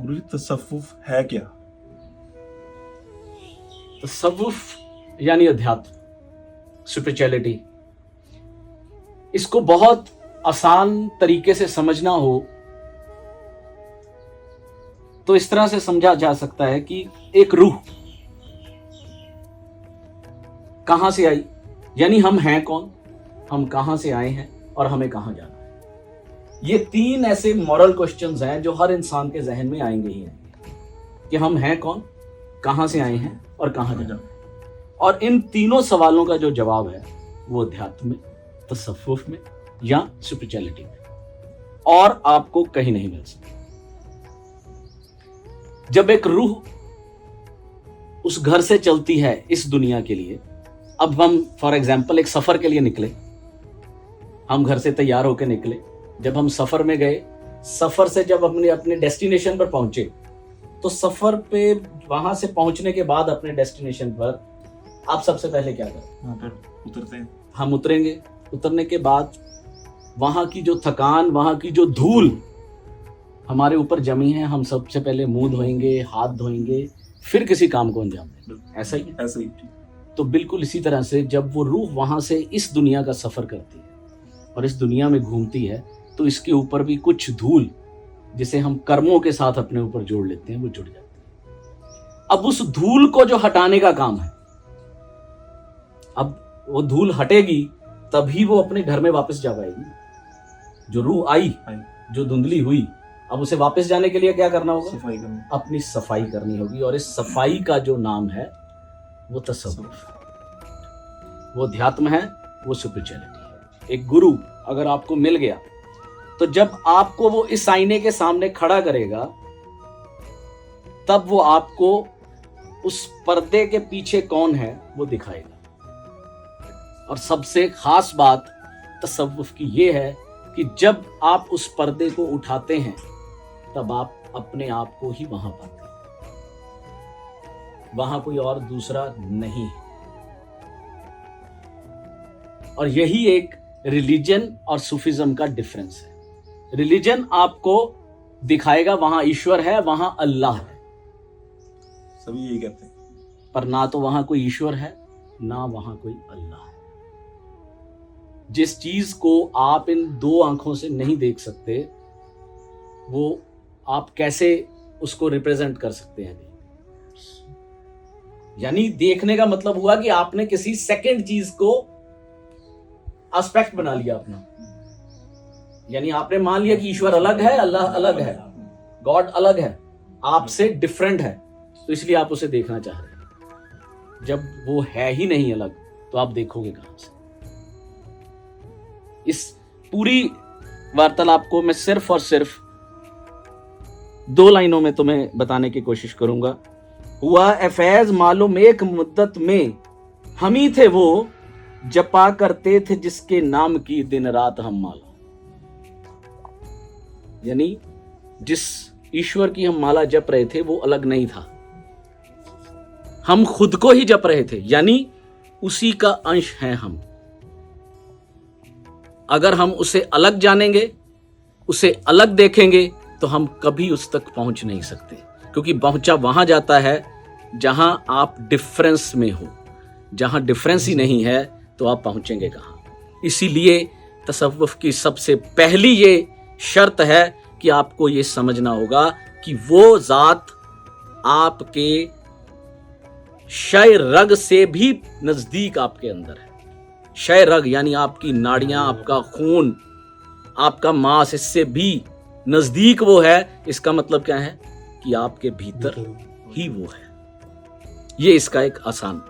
गुरुजी तसव्वुफ है क्या? तसव्वुफ यानी अध्यात्म, स्पिरिचुअलिटी, इसको बहुत आसान तरीके से समझना हो तो इस तरह से समझा जा सकता है कि एक रूह कहां से आई, यानी हम हैं कौन, हम कहां से आए हैं और हमें कहां जाना है। ये तीन ऐसे मॉरल क्वेश्चंस हैं जो हर इंसान के जहन में आएंगे ही आएंगे कि हम हैं कौन, कहां से आए हैं और कहां जाना है। और इन तीनों सवालों का जो जवाब है वो अध्यात्म में, तसव्वुफ में या स्पिरिचुअलिटी में, और आपको कहीं नहीं मिल सकता। जब एक रूह उस घर से चलती है इस दुनिया के लिए, अब हम फॉर एग्जाम्पल एक सफर के लिए निकले, हम घर से तैयार होकर निकले, जब हम सफर में गए, सफर से जब अपने डेस्टिनेशन पर पहुंचे, तो सफर पे वहां से पहुंचने के बाद अपने डेस्टिनेशन पर आप सबसे पहले क्या करें? वहाँ पर उतरते हैं। हम उतरेंगे। उतरने के बाद वहां की जो थकान, वहां की जो धूल हमारे ऊपर जमी है, हम सबसे पहले मुंह धोएंगे, हाथ धोएंगे, फिर किसी काम को अंजाम देंगे। ऐसा ही? ऐसा ही। तो बिल्कुल इसी तरह से जब वो रूह वहां से इस दुनिया का सफर करती है और इस दुनिया में घूमती है, तो इसके ऊपर भी कुछ धूल, जिसे हम कर्मों के साथ अपने ऊपर जोड़ लेते हैं, वो जुड़ जाती है। अब उस धूल को जो हटाने का काम है, अब वो धूल हटेगी तभी वो अपने घर में वापस जा पाएगी। जो रूह आई, जो धुंधली हुई, अब उसे वापस जाने के लिए क्या करना होगा? सफाई करनी। अपनी सफाई करनी होगी। और इस सफाई का जो नाम है वो तसव्वुफ, वो अध्यात्म है, वो स्पिरिचुअलिटी है। एक गुरु अगर आपको मिल गया, तो जब आपको वो इस आईने के सामने खड़ा करेगा, तब वो आपको उस पर्दे के पीछे कौन है वो दिखाएगा। और सबसे खास बात तसव्वुफ की ये है कि जब आप उस पर्दे को उठाते हैं, तब आप अपने आप को ही वहां पाते हैं, वहां कोई और दूसरा नहीं है। और यही एक रिलीजन और सूफिज्म का डिफरेंस है। रिलीजन आपको दिखाएगा वहां ईश्वर है, वहां अल्लाह है, सभी यही कहते हैं, पर ना तो वहां कोई ईश्वर है, ना वहां कोई अल्लाह है। जिस चीज को आप इन दो आंखों से नहीं देख सकते, वो आप कैसे उसको रिप्रेजेंट कर सकते हैं? यानी देखने का मतलब हुआ कि आपने किसी सेकंड चीज को एस्पेक्ट बना लिया अपना। यानी आपने मान लिया कि ईश्वर अलग है, अल्लाह अलग है, गॉड अलग है, आपसे डिफरेंट है, तो इसलिए आप उसे देखना चाह रहे हैं। जब वो है ही नहीं अलग, तो आप देखोगे कहां से? इस पूरी वार्तालाप को मैं सिर्फ और सिर्फ 2 लाइनों में तुम्हें बताने की कोशिश करूंगा। हुआ एफैज मालूम एक मुद्दत में, हम ही थे वो जपा करते थे जिसके नाम की दिन रात हम माला। यानी जिस ईश्वर की हम माला जप रहे थे वो अलग नहीं था, हम खुद को ही जप रहे थे, यानी उसी का अंश हैं हम। अगर हम उसे अलग जानेंगे, उसे अलग देखेंगे, तो हम कभी उस तक पहुंच नहीं सकते, क्योंकि पहुंचा वहां जाता है जहां आप डिफरेंस में हो। जहां डिफरेंस ही नहीं है तो आप पहुंचेंगे कहां? इसीलिए तसव्वुफ की सबसे पहली ये शर्त है कि आपको ये समझना होगा कि वो जात आपके शय रग से भी नजदीक आपके अंदर है। शय रग यानी आपकी नाड़ियां, आपका खून, आपका मांस, इससे भी नजदीक वो है। इसका मतलब क्या है? कि आपके भीतर ही वो है। ये इसका एक आसान